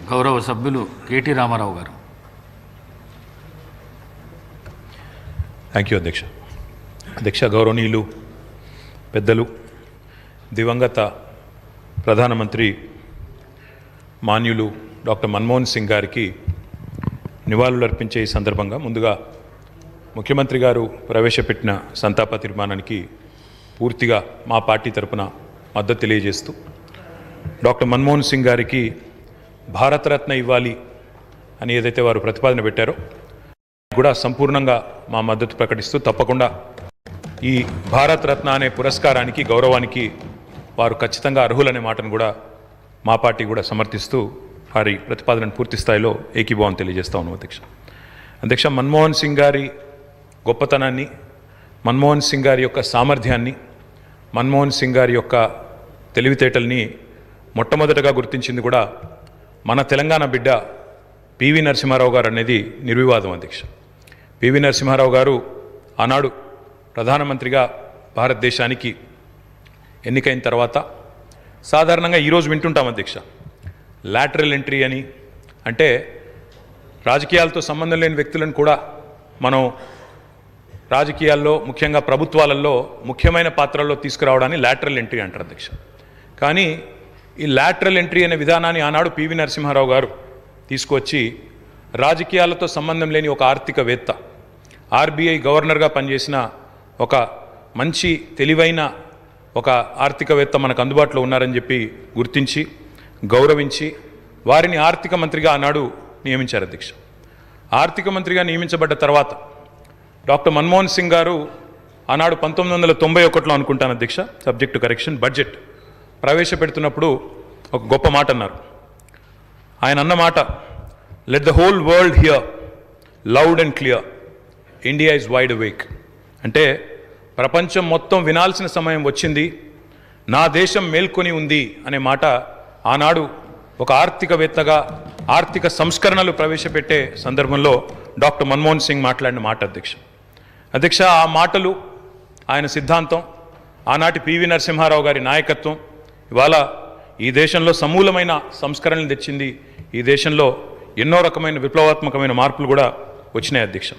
గౌరవ సభ్యులు కేటీ రామారావు గారు. థ్యాంక్ యూ అధ్యక్ష. అధ్యక్ష, గౌరవనీయులు పెద్దలు, దివంగత ప్రధానమంత్రి మాన్యులు డాక్టర్ మన్మోహన్ సింగ్ గారికి నివాళులు అర్పించే ఈ సందర్భంగా ముందుగా ముఖ్యమంత్రి గారు ప్రవేశపెట్టిన సంతాప తీర్మానానికి పూర్తిగా మా పార్టీ తరపున మద్దతు తెలియజేస్తూ డాక్టర్ మన్మోహన్ సింగ్ గారికి భారతరత్న ఇవ్వాలి అని ఏదైతే వారు ప్రతిపాదన పెట్టారో కూడా సంపూర్ణంగా మా మద్దతు ప్రకటిస్తూ తప్పకుండా ఈ భారతరత్న అనే పురస్కారానికి గౌరవానికి వారు ఖచ్చితంగా అర్హులనే మాటను కూడా మా పార్టీ కూడా సమర్థిస్తూ వారి ప్రతిపాదనను పూర్తి స్థాయిలో ఏకీభావం తెలియజేస్తా ఉన్నాం అధ్యక్ష. అధ్యక్ష, మన్మోహన్ సింగ్ గారి గొప్పతనాన్ని, మన్మోహన్ సింగ్ గారి యొక్క సామర్థ్యాన్ని, మన్మోహన్ సింగ్ గారి యొక్క తెలివితేటల్ని మొట్టమొదటగా గుర్తించింది కూడా మన తెలంగాణ బిడ్డ పివి నరసింహారావు గారు అనేది నిర్వివాదం అధ్యక్ష. పివి నరసింహారావు గారు ఆనాడు ప్రధానమంత్రిగా భారతదేశానికి ఎన్నికైన తర్వాత సాధారణంగా ఈరోజు వింటుంటాం అధ్యక్ష, లాటరల్ ఎంట్రీ అని, అంటే రాజకీయాలతో సంబంధం లేని వ్యక్తులను కూడా మనం రాజకీయాల్లో ముఖ్యంగా ప్రభుత్వాలలో ముఖ్యమైన పాత్రల్లో తీసుకురావడాన్ని లాటరల్ ఎంట్రీ అంటారు అధ్యక్ష. కానీ ఈ లాటరల్ ఎంట్రీ అనే విధానాన్ని ఆనాడు పివి నరసింహారావు గారు తీసుకొచ్చి రాజకీయాలతో సంబంధం లేని ఒక ఆర్థికవేత్త, ఆర్బీఐ గవర్నర్గా పనిచేసిన ఒక మంచి తెలివైన ఒక ఆర్థికవేత్త మనకు అందుబాటులో ఉన్నారని చెప్పి గుర్తించి గౌరవించి వారిని ఆర్థిక మంత్రిగా ఆనాడు నియమించారు అధ్యక్ష. ఆర్థిక మంత్రిగా నియమించబడ్డ తర్వాత డాక్టర్ మన్మోహన్ సింగ్ గారు ఆనాడు 1991లో అనుకుంటాను అధ్యక్ష, సబ్జెక్ట్ టు కరెక్షన్, బడ్జెట్ ప్రవేశపెడుతున్నప్పుడు ఒక గొప్ప మాట అన్నారు. ఆయన అన్న మాట, let the whole world here loud and clear, India is wide awake. అంటే ప్రపంచం మొత్తం వినాల్సిన సమయం వచ్చింది, నా దేశం మేల్కొని ఉంది అనే మాట ఆనాడు ఒక ఆర్థికవేత్తగా ఆర్థిక సంస్కరణలు ప్రవేశపెట్టే సందర్భంలో డాక్టర్ మన్మోహన్ సింగ్ మాట్లాడిన మాట అధ్యక్ష. అధ్యక్ష, ఆ మాటలు, ఆయన సిద్ధాంతం, ఆనాటి పివి నరసింహారావు గారి నాయకత్వం ఇవాళ ఈ దేశంలో సమూలమైన సంస్కరణలు తెచ్చింది. ఈ దేశంలో ఎన్నో రకమైన విప్లవాత్మకమైన మార్పులు కూడా వచ్చినాయి అధ్యక్ష.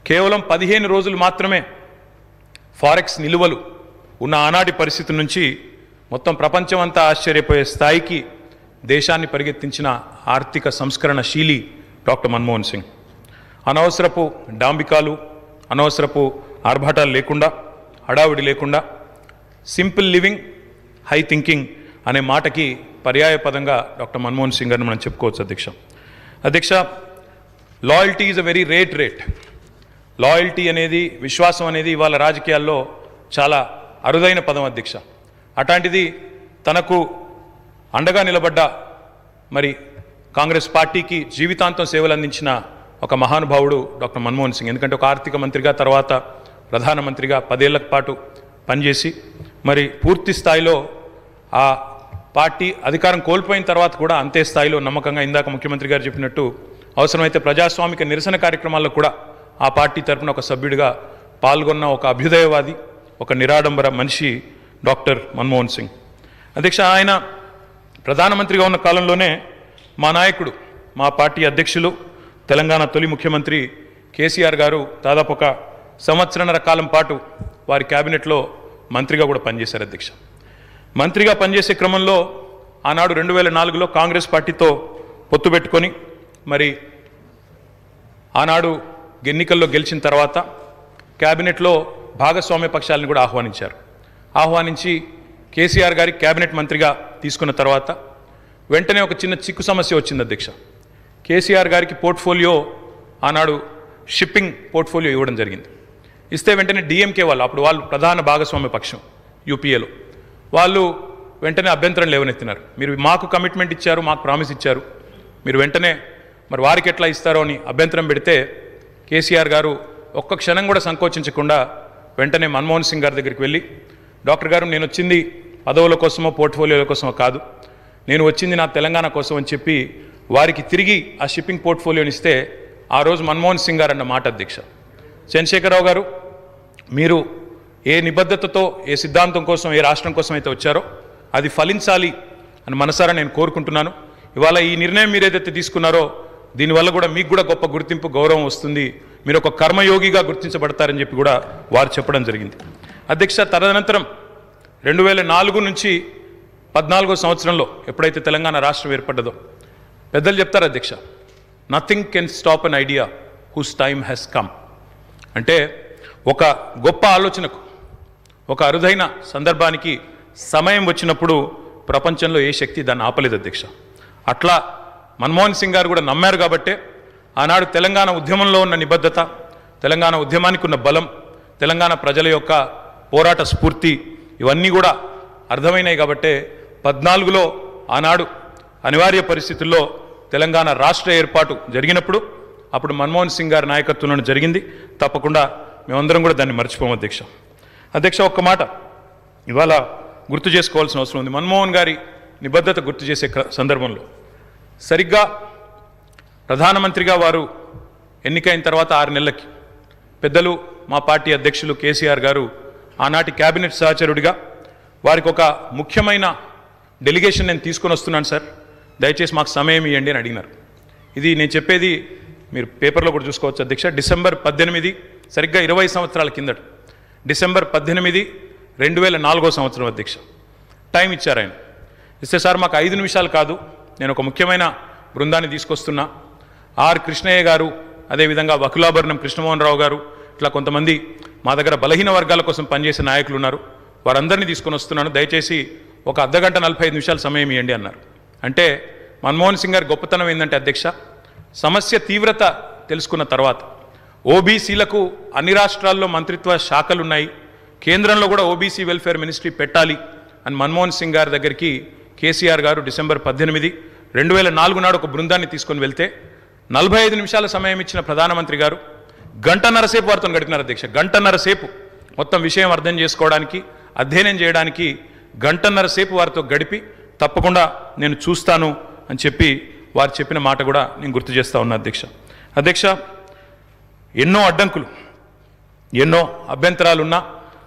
కేవలం 15 రోజులు మాత్రమే ఫారెక్స్ నిలువలు ఉన్న ఆనాటి పరిస్థితి నుంచి మొత్తం ప్రపంచం అంతా ఆశ్చర్యపోయే స్థాయికి దేశాన్ని పరిగెత్తించిన ఆర్థిక సంస్కరణ శీలి డాక్టర్ మన్మోహన్ సింగ్. అనవసరపు డాంబికాలు, అనవసరపు ఆర్భాటాలు లేకుండా, హడావిడి లేకుండా సింపుల్ లివింగ్, హై థింకింగ్ అనే మాటకి పర్యాయ పదంగా డాక్టర్ మన్మోహన్ సింగ్ గారిని మనం చెప్పుకోవచ్చు అధ్యక్ష. అధ్యక్ష, loyalty is a very rate. Loyalty అనేది, విశ్వాసం అనేది ఇవాళ రాజకీయాల్లో చాలా అరుదైన పదం అధ్యక్ష. అట్లాంటిది తనకు అండగా నిలబడ్డ మరి కాంగ్రెస్ పార్టీకి జీవితాంతం సేవలు అందించిన ఒక మహానుభావుడు డాక్టర్ మన్మోహన్ సింగ్. ఎందుకంటే ఒక ఆర్థిక మంత్రిగా, తర్వాత ప్రధానమంత్రిగా 10 ఏళ్ల పాటు పనిచేసి మరి పూర్తి స్థాయిలో ఆ పార్టీ అధికారం కోల్పోయిన తర్వాత కూడా అంతే స్థాయిలో నమ్మకంగా, ఇందాక ముఖ్యమంత్రి గారు చెప్పినట్టు అవసరమైతే ప్రజాస్వామిక నిరసన కార్యక్రమాల్లో కూడా ఆ పార్టీ తరఫున ఒక సభ్యుడిగా పాల్గొన్న ఒక అభ్యుదయవాది, ఒక నిరాడంబర మనిషి డాక్టర్ మన్మోహన్ సింగ్. అధ్యక్ష, ఆయన ప్రధానమంత్రిగా ఉన్న కాలంలోనే మా నాయకుడు, మా పార్టీ అధ్యక్షులు, తెలంగాణ తొలి ముఖ్యమంత్రి కేసీఆర్ గారు దాదాపు ఒక 1.5 సంవత్సరాల కాలం పాటు వారి క్యాబినెట్లో మంత్రిగా కూడా పనిచేశారు అధ్యక్ష. మంత్రిగా పనిచేసే క్రమంలో ఆనాడు 2004లో కాంగ్రెస్ పార్టీతో పొత్తు పెట్టుకొని మరి ఆనాడు ఎన్నికల్లో గెలిచిన తర్వాత క్యాబినెట్లో భాగస్వామ్య పక్షాలను కూడా ఆహ్వానించి కేసీఆర్ గారి క్యాబినెట్ మంత్రిగా తీసుకున్న తర్వాత వెంటనే ఒక చిన్న చిక్కు సమస్య వచ్చింది అధ్యక్ష. కేసీఆర్ గారికి పోర్ట్ఫోలియో ఆనాడు షిప్పింగ్ పోర్ట్ఫోలియో ఇవ్వడం జరిగింది. ఇస్తే వెంటనే డిఎంకే వాళ్ళు, అప్పుడు వాళ్ళు ప్రధాన భాగస్వామ్య పక్షం యూపీఏలో, వాళ్ళు వెంటనే అభ్యంతరం లేవనెత్తినారు. మీరు మాకు కమిట్మెంట్ ఇచ్చారు, మాకు ప్రామిస్ ఇచ్చారు, మీరు వెంటనే మరి వారికి ఎట్లా ఇస్తారో అని అభ్యంతరం పెడితే కేసీఆర్ గారు ఒక్క క్షణం కూడా సంకోచించకుండా వెంటనే మన్మోహన్ సింగ్ గారి దగ్గరికి వెళ్ళి, డాక్టర్ గారు, నేను వచ్చింది పదవుల కోసమో పోర్ట్ఫోలియోల కోసమో కాదు, నేను వచ్చింది నా తెలంగాణ కోసం అని చెప్పి వారికి తిరిగి ఆ షిప్పింగ్ పోర్ట్ఫోలియోని ఇస్తే ఆ రోజు మన్మోహన్ సింగ్ గారు అన్న మాట అధ్యక్ష, చంద్రశేఖరరావు గారు, మీరు ఏ నిబద్ధతతో, ఏ సిద్ధాంతం కోసం, ఏ రాష్ట్రం కోసం అయితే వచ్చారో అది ఫలించాలి అని మనసారా నేను కోరుకుంటున్నాను. ఇవాళ ఈ నిర్ణయం మీరు ఏదైతే తీసుకున్నారో దీనివల్ల కూడా మీకు కూడా గొప్ప గుర్తింపు గౌరవం వస్తుంది, మీరు ఒక కర్మయోగిగా గుర్తించబడతారని చెప్పి కూడా వారు చెప్పడం జరిగింది. అధ్యక్ష, తదనంతరం 2004 నుంచి 14వ సంవత్సరంలో ఎప్పుడైతే తెలంగాణ రాష్ట్రం ఏర్పడ్డదో పెద్దలు చెప్తారు అధ్యక్ష, nothing can stop an idea who's time has come. అంటే ఒక గొప్ప ఆలోచనకు, ఒక అరుదైన సందర్భానికి సమయం వచ్చినప్పుడు ప్రపంచంలో ఏ శక్తి దాన్ని ఆపలేదు అధ్యక్ష. అట్లా మన్మోహన్ సింగ్ గారు కూడా నమ్మారు కాబట్టే ఆనాడు తెలంగాణ ఉద్యమంలో ఉన్న నిబద్ధత, తెలంగాణ ఉద్యమానికి ఉన్న బలం, తెలంగాణ ప్రజల యొక్క పోరాట స్ఫూర్తి ఇవన్నీ కూడా అర్థమైనాయి కాబట్టే 14లో ఆనాడు అనివార్య పరిస్థితుల్లో తెలంగాణ రాష్ట్ర ఏర్పాటు జరిగినప్పుడు అప్పుడు మన్మోహన్ సింగ్ గారి నాయకత్వంలో జరిగింది. తప్పకుండా మేమందరం కూడా దాన్ని మర్చిపోము అధ్యక్ష. అధ్యక్ష, ఒక్క మాట ఇవాళ గుర్తు చేసుకోవాల్సిన అవసరం ఉంది. మన్మోహన్ గారి నిబద్ధత గుర్తు చేసే సందర్భంలో సరిగ్గా ప్రధానమంత్రిగా వారు ఎన్నికైన తర్వాత 6 నెలలకి పెద్దలు మా పార్టీ అధ్యక్షులు కేసీఆర్ గారు ఆనాటి క్యాబినెట్ సహచరుడిగా వారికి ఒక ముఖ్యమైన డెలిగేషన్ నేను తీసుకొని వస్తున్నాను సార్, దయచేసి మాకు సమయం ఇవ్వండి అని అడిగినారు. ఇది నేను చెప్పేది మీరు పేపర్లో కూడా చూసుకోవచ్చు అధ్యక్ష. డిసెంబర్ 18, సరిగ్గా 20 సంవత్సరాల కిందట, డిసెంబర్ 18, 2004వ సంవత్సరం అధ్యక్ష టైం ఇచ్చారు ఆయన. ఇస్తే సార్ మాకు 5 నిమిషాలు కాదు, నేను ఒక ముఖ్యమైన బృందాన్ని తీసుకొస్తున్నా, ఆర్ కృష్ణయ్య గారు, అదేవిధంగా వకులాభరణం కృష్ణమోహన్ రావు గారు, ఇట్లా కొంతమంది మా దగ్గర బలహీన వర్గాల కోసం పనిచేసే నాయకులు ఉన్నారు, వారందరినీ తీసుకొని వస్తున్నాను, దయచేసి ఒక అర్ధగంట 45 నిమిషాలు సమయం ఇవ్వండి అన్నారు. అంటే మన్మోహన్ సింగ్ గారి గొప్పతనం ఏంటంటే అధ్యక్ష, సమస్య తీవ్రత తెలుసుకున్న తర్వాత ఓబీసీలకు అన్ని రాష్ట్రాల్లో మంత్రిత్వ శాఖలు ఉన్నాయి, కేంద్రంలో కూడా ఓబీసీ వెల్ఫేర్ మినిస్ట్రీ పెట్టాలి అని మన్మోహన్ సింగ్ గారి దగ్గరికి కేసీఆర్ గారు డిసెంబర్ 18, 2004 నాడు ఒక బృందాన్ని తీసుకొని వెళ్తే 45 నిమిషాల సమయం ఇచ్చిన ప్రధానమంత్రి గారు గంటన్నర సేపు వారితో గడిపినారు అధ్యక్ష. గంటన్నర సేపు మొత్తం విషయం అర్థం చేసుకోవడానికి, అధ్యయనం చేయడానికి గంటన్నర సేపు వారితో గడిపి తప్పకుండా నేను చూస్తాను అని చెప్పి వారు చెప్పిన మాట కూడా నేను గుర్తు చేస్తూ ఉన్నా అధ్యక్ష. అధ్యక్ష, ఎన్నో అడ్డంకులు, ఎన్నో అభ్యంతరాలున్నా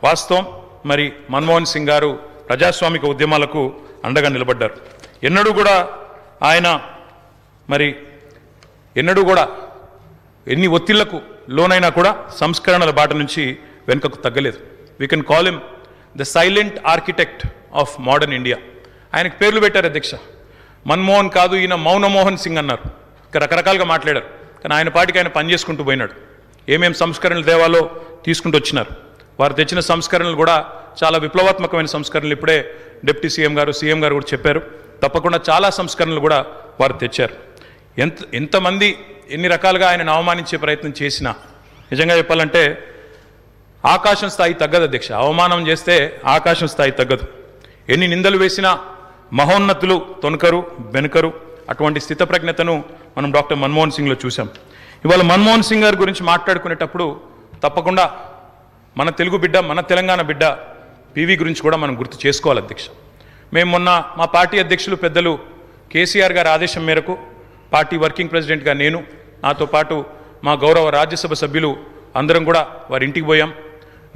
వాస్తవం మరి మన్మోహన్ సింగ్ గారు ప్రజాస్వామిక ఉద్యమాలకు అండగా నిలబడ్డారు. ఎన్నడూ కూడా ఆయన మరి ఎన్నడూ కూడా ఎన్ని ఒత్తిళ్లకు లోనైనా కూడా సంస్కరణల బాట నుంచి వెనుకకు తగ్గలేదు. We can call him the silent architect of modern India. ఆయనకు పేర్లు పెట్టారు అధ్యక్ష. మన్మోహన్ కాదు, ఈయన మౌనమోహన్ సింగ్ అన్నారు. ఇంకా రకరకాలుగా మాట్లాడారు, కానీ ఆయన పాటికి ఆయన పనిచేసుకుంటూ పోయినాడు. ఏమేం సంస్కరణలు దేవాలో తీసుకుంటూ వచ్చినారు. వారు తెచ్చిన సంస్కరణలు కూడా చాలా విప్లవాత్మకమైన సంస్కరణలు. ఇప్పుడే డిప్యూటీ సీఎం గారు కూడా చెప్పారు. తప్పకుండా చాలా సంస్కరణలు కూడా వారు తెచ్చారు. ఎంతమంది ఎన్ని రకాలుగా ఆయనను అవమానించే ప్రయత్నం చేసినా నిజంగా చెప్పాలంటే ఆకాశం స్థాయి తగ్గదు అధ్యక్ష. అవమానం చేస్తే ఆకాశం స్థాయి తగ్గదు. ఎన్ని నిందలు వేసినా మహోన్నతులు తొనకరు, వెనుకరు. అటువంటి స్థితప్రజ్ఞతను మనం డాక్టర్ మన్మోహన్ సింగ్లో చూసాం. ఇవాళ మన్మోహన్ సింగ్ గారి గురించి మాట్లాడుకునేటప్పుడు తప్పకుండా మన తెలుగు బిడ్డ, మన తెలంగాణ బిడ్డ పివి గురించి కూడా మనం గుర్తు చేసుకోవాలి అధ్యక్ష. మేము మొన్న మా పార్టీ అధ్యక్షులు పెద్దలు కేసీఆర్ గారి ఆదేశం మేరకు పార్టీ వర్కింగ్ ప్రెసిడెంట్గా నేను, నాతో పాటు మా గౌరవ రాజ్యసభ సభ్యులు అందరం కూడా వారి ఇంటికి పోయాం,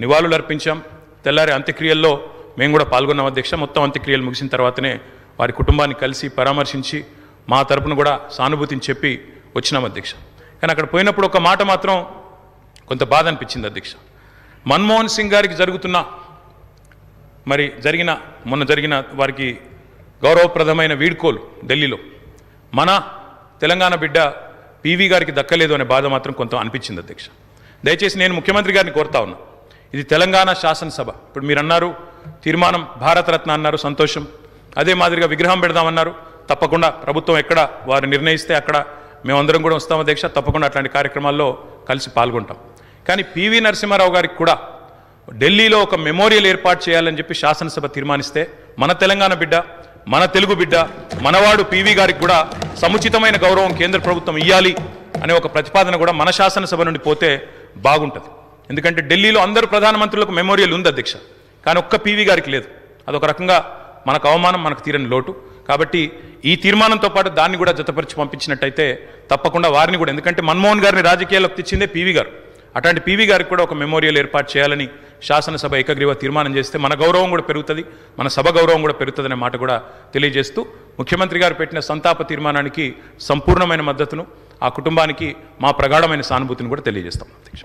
నివాళులు అర్పించాం. తెల్లారి అంత్యక్రియల్లో మేము కూడా పాల్గొన్నాం అధ్యక్ష. మొత్తం అంత్యక్రియలు ముగిసిన తర్వాతనే వారి కుటుంబాన్ని కలిసి పరామర్శించి మా తరపున కూడా సానుభూతిని చెప్పి వచ్చినాం అధ్యక్ష. కానీ అక్కడ పోయినప్పుడు ఒక మాట మాత్రం కొంత బాధ అనిపించింది అధ్యక్ష. మన్మోహన్ సింగ్ గారికి మొన్న జరిగిన వారికి గౌరవప్రదమైన వీడ్కోలు ఢిల్లీలో మన తెలంగాణ బిడ్డ పివి గారికి దక్కలేదు అనే బాధ మాత్రం కొంత అనిపించింది అధ్యక్ష. దయచేసి నేను ముఖ్యమంత్రి గారిని కోరుతా ఉన్నా, ఇది తెలంగాణ శాసనసభ. ఇప్పుడు మీరు అన్నారు తీర్మానం భారతరత్న అన్నారు, సంతోషం. అదే మాదిరిగా విగ్రహం పెడదామన్నారు. తప్పకుండా ప్రభుత్వం ఎక్కడ వారు నిర్ణయిస్తే అక్కడ మేమందరం కూడా వస్తాం అధ్యక్ష. తప్పకుండా అట్లాంటి కార్యక్రమాల్లో కలిసి పాల్గొంటాం. కానీ పివి నరసింహారావు గారికి కూడా ఢిల్లీలో ఒక మెమోరియల్ ఏర్పాటు చేయాలని చెప్పి శాసనసభ తీర్మానిస్తే మన తెలంగాణ బిడ్డ, మన తెలుగు బిడ్డ, మనవాడు పివి గారికి కూడా సముచితమైన గౌరవం కేంద్ర ప్రభుత్వం ఇవ్వాలి అనే ఒక ప్రతిపాదన కూడా మన శాసనసభ నుండి పోతే బాగుంటుంది. ఎందుకంటే ఢిల్లీలో అందరు ప్రధానమంత్రులకు మెమోరియల్ ఉంది అధ్యక్ష, కానీ ఒక్క పివి గారికి లేదు. అదొక రకంగా మనకు అవమానం, మనకు తీరని లోటు. కాబట్టి ఈ తీర్మానంతో పాటు దాన్ని కూడా జతపరిచి పంపించినట్టయితే తప్పకుండా వారిని కూడా, ఎందుకంటే మన్మోహన్ గారిని రాజకీయాల్లోకి తెచ్చిందే పివి గారు, అట్లాంటి పివి గారికి కూడా ఒక మెమోరియల్ ఏర్పాటు చేయాలని శాసనసభ ఏకగ్రీవ తీర్మానం చేస్తే మన గౌరవం కూడా పెరుగుతుంది, మన సభ గౌరవం కూడా పెరుగుతుందనే మాట కూడా తెలియజేస్తూ ముఖ్యమంత్రి గారు పెట్టిన సంతాప తీర్మానానికి సంపూర్ణమైన మద్దతును, ఆ కుటుంబానికి మా ప్రగాఢమైన సానుభూతిని కూడా తెలియజేస్తాం అధ్యక్ష.